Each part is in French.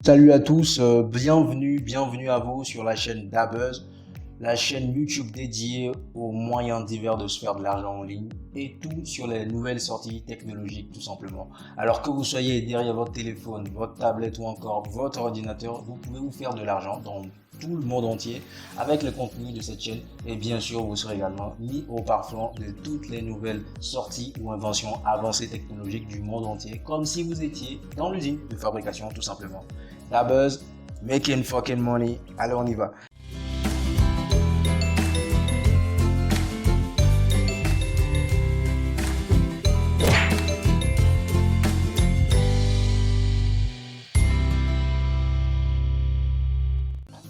Salut à tous, bienvenue à vous sur la chaîne Dabuzz, la chaîne YouTube dédiée aux moyens divers de se faire de l'argent en ligne et tout sur les nouvelles sorties technologiques tout simplement. Alors que vous soyez derrière votre téléphone, votre tablette ou encore votre ordinateur, vous pouvez vous faire de l'argent dans tout le monde entier avec le contenu de cette chaîne et bien sûr vous serez également mis au parfum de toutes les nouvelles sorties ou inventions avancées technologiques du monde entier comme si vous étiez dans l'usine de fabrication tout simplement. La buzz, making fucking money. Allez, on y va.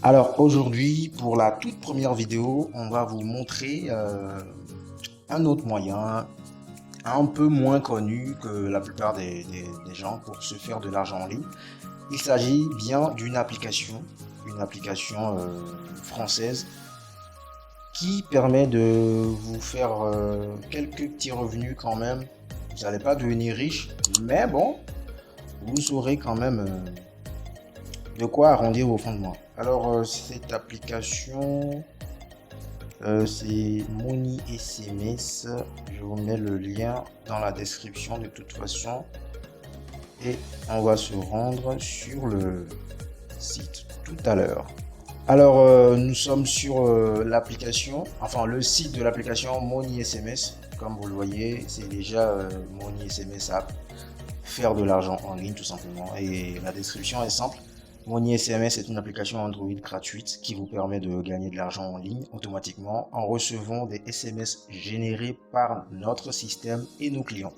Alors aujourd'hui, pour la toute première vidéo, on va vous montrer un autre moyen un peu moins connu que la plupart des gens pour se faire de l'argent en ligne. Il s'agit bien d'une application française qui permet de vous faire quelques petits revenus quand même. Vous n'allez pas devenir riche, mais bon, vous aurez quand même de quoi arrondir vos fins de mois. Alors, cette application, c'est Money SMS. Je vous mets le lien dans la description de toute façon. Et on va se rendre sur le site tout à l'heure. Alors, nous sommes sur l'application, enfin le site de l'application Money SMS. Comme vous le voyez, c'est déjà Money SMS App. Faire de l'argent en ligne tout simplement. Et la description est simple. Money SMS est une application Android gratuite qui vous permet de gagner de l'argent en ligne automatiquement en recevant des SMS générés par notre système et nos clients.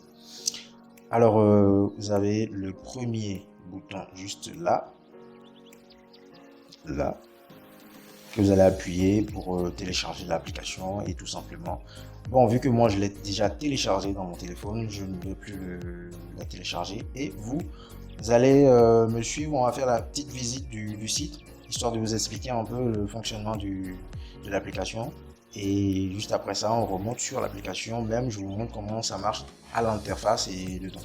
Alors, vous avez le premier bouton juste là, que vous allez appuyer pour télécharger l'application et tout simplement. Bon, vu que moi je l'ai déjà téléchargé dans mon téléphone, je ne vais plus la télécharger et vous allez me suivre. On va faire la petite visite du site histoire de vous expliquer un peu le fonctionnement de l'application et juste après ça on remonte sur l'application. Même je vous montre comment ça marche à l'interface et dedans.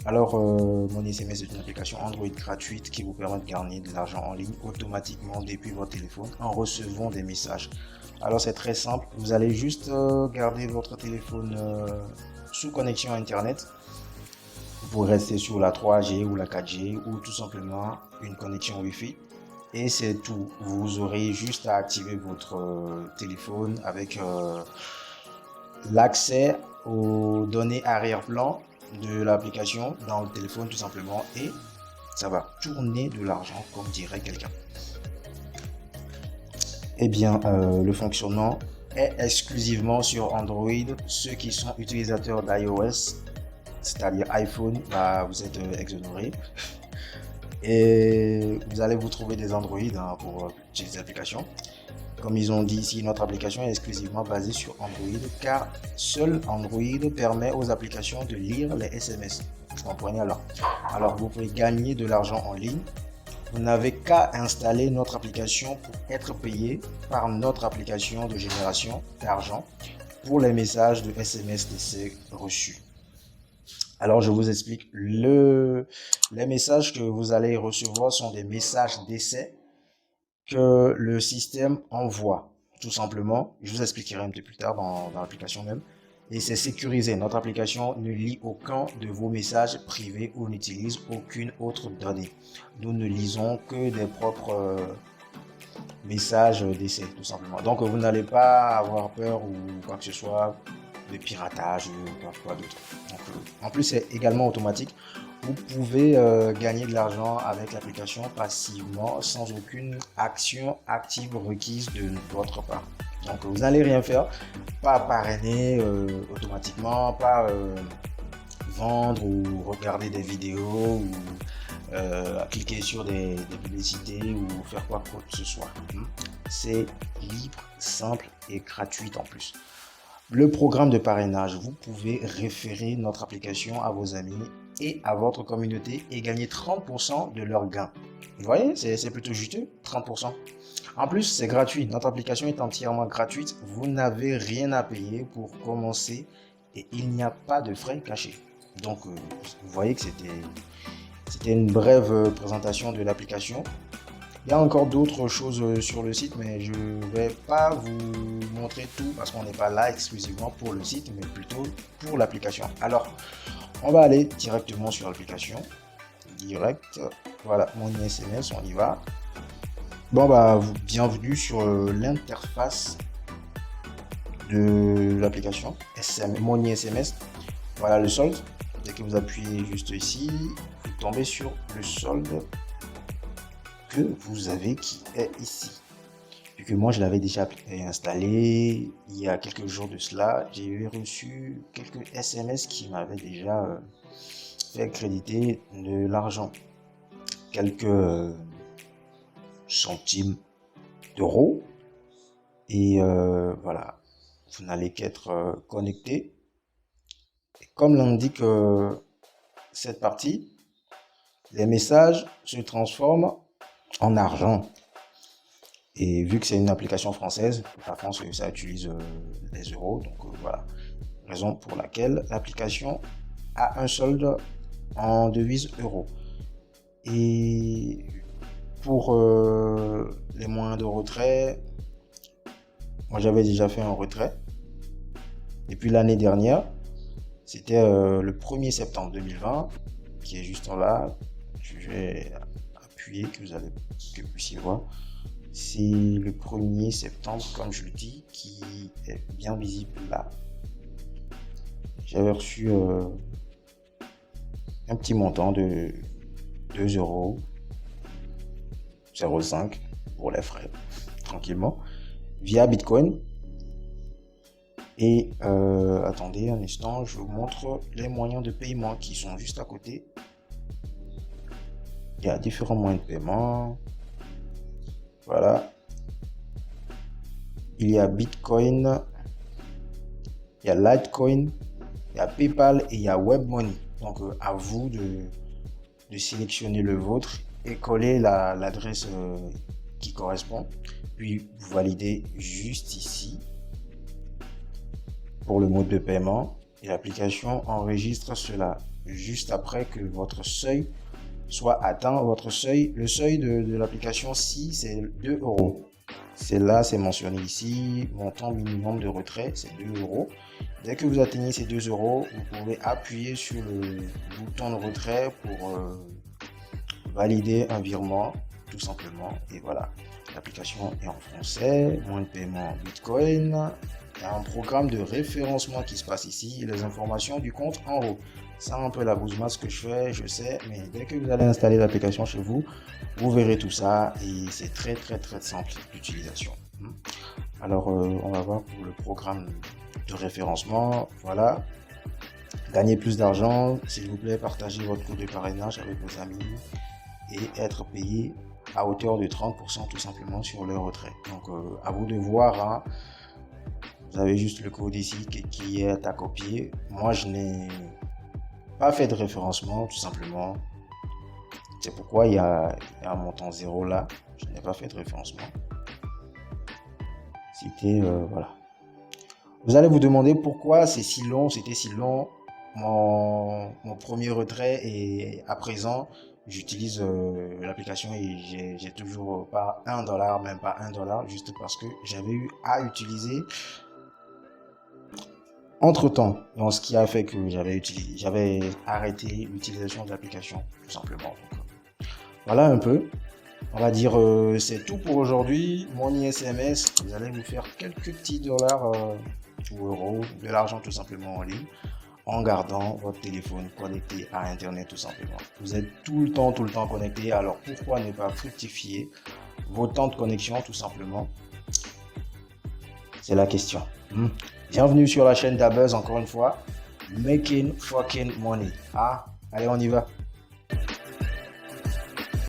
Alors, mon SMS est une application Android gratuite qui vous permet de gagner de l'argent en ligne automatiquement depuis votre téléphone en recevant des messages. Alors, c'est très simple. Vous allez juste garder votre téléphone sous connexion Internet. Vous pourrez rester sur la 3G ou la 4G ou tout simplement une connexion Wi-Fi. Et c'est tout. Vous aurez juste à activer votre téléphone avec l'accès aux données arrière-plan de l'application dans le téléphone tout simplement et ça va tourner de l'argent comme dirait quelqu'un. Eh bien, le fonctionnement est exclusivement sur Android. Ceux qui sont utilisateurs d'iOS, c'est-à-dire iPhone, bah, vous êtes exonérés. Et vous allez vous trouver des Android pour utiliser l'application. Comme ils ont dit ici, notre application est exclusivement basée sur Android car seul Android permet aux applications de lire les SMS. Vous comprenez alors? Alors vous pouvez gagner de l'argent en ligne. Vous n'avez qu'à installer notre application pour être payé par notre application de génération d'argent pour les messages de SMS d'essai reçus. Alors je vous explique. Les messages que vous allez recevoir sont des messages d'essai que le système envoie, tout simplement. Je vous expliquerai un peu plus tard dans l'application même. Et c'est sécurisé. Notre application ne lit aucun de vos messages privés ou n'utilise aucune autre donnée. Nous ne lisons que des propres messages d'essai, tout simplement. Donc, vous n'allez pas avoir peur ou quoi que ce soit de piratage ou quoi d'autre. En plus, c'est également automatique. Vous pouvez gagner de l'argent avec l'application passivement sans aucune action active requise de votre part. Donc vous n'allez rien faire, pas parrainer automatiquement, pas vendre ou regarder des vidéos ou cliquer sur des publicités ou faire quoi que ce soit. C'est libre, simple et gratuit en plus. Le programme de parrainage, vous pouvez référer notre application à vos amis et à votre communauté et gagner 30% de leurs gains. Vous voyez, c'est plutôt juteux, 30%. En plus, c'est gratuit. Notre application est entièrement gratuite. Vous n'avez rien à payer pour commencer et il n'y a pas de frais cachés. Donc, vous voyez que C'était une brève présentation de l'application. Il y a encore d'autres choses sur le site, mais je ne vais pas vous montrer tout parce qu'on n'est pas là exclusivement pour le site, mais plutôt pour l'application. Alors, on va aller directement sur l'application. Direct. Voilà, mon SMS, on y va. Bon, bah, bienvenue sur l'interface de l'application Money SMS. Voilà le solde. Dès que vous appuyez juste ici, vous tombez sur le solde que vous avez qui est ici. Vu que moi je l'avais déjà installé il y a quelques jours de cela, j'ai reçu quelques SMS qui m'avaient déjà fait créditer de l'argent. Quelques centimes d'euros. Et voilà, vous n'allez qu'être connecté. Et comme l'indique cette partie, les messages se transforment en argent. Et vu que c'est une application française, la France, ça utilise les euros. Donc voilà, raison pour laquelle l'application a un solde en devise euro. Et pour les moyens de retrait, moi j'avais déjà fait un retrait. Et puis l'année dernière, c'était le 1er septembre 2020, qui est juste en là. Je vais appuyer que vous puissiez voir. C'est le 1er septembre, comme je le dis, qui est bien visible là. J'avais reçu un petit montant de 2,05 € pour les frais, tranquillement, via Bitcoin. Et attendez un instant, je vous montre les moyens de paiement qui sont juste à côté. Il y a différents moyens de paiement. Voilà. Il y a Bitcoin, il y a Litecoin, il y a PayPal et il y a WebMoney. Donc à vous de sélectionner le vôtre et coller l'adresse qui correspond. Puis vous validez juste ici pour le mode de paiement et l'application enregistre cela juste après que votre seuil soit atteint. Le seuil de l'application, si c'est 2 €. C'est là, c'est mentionné ici, montant minimum de retrait, c'est 2 €. Dès que vous atteignez ces 2 €, vous pouvez appuyer sur le bouton de retrait pour valider un virement, tout simplement. Et voilà, l'application est en français, moyen de paiement Bitcoin. Il y a un programme de référencement qui se passe ici, les informations du compte en haut. C'est un peu la bousemasse que je fais, je sais, mais dès que vous allez installer l'application chez vous, vous verrez tout ça et c'est très simple d'utilisation. Alors, on va voir pour le programme de référencement. Voilà. Gagner plus d'argent, s'il vous plaît, partagez votre code de parrainage avec vos amis et être payé à hauteur de 30% tout simplement sur le retrait. Donc, à vous de voir, hein. Vous avez juste le code ici qui est à copier. Moi, je n'ai pas fait de référencement, tout simplement. C'est pourquoi il y a un montant 0 là. Je n'ai pas fait de référencement. C'était, voilà. Vous allez vous demander pourquoi c'était si long mon premier retrait, et à présent, j'utilise l'application et j'ai toujours pas $1, même pas $1, juste parce que j'avais eu à utiliser entre-temps, donc ce qui a fait que j'avais arrêté l'utilisation de l'application, tout simplement. Donc, voilà un peu. On va dire c'est tout pour aujourd'hui. Money SMS, vous allez vous faire quelques petits dollars ou euros, de l'argent tout simplement en ligne, en gardant votre téléphone connecté à Internet tout simplement. Vous êtes tout le temps connecté, alors pourquoi ne pas fructifier vos temps de connexion tout simplement? C'est la question. Bienvenue sur la chaîne d'Abuzz encore une fois. Making fucking money. Ah, allez, on y va.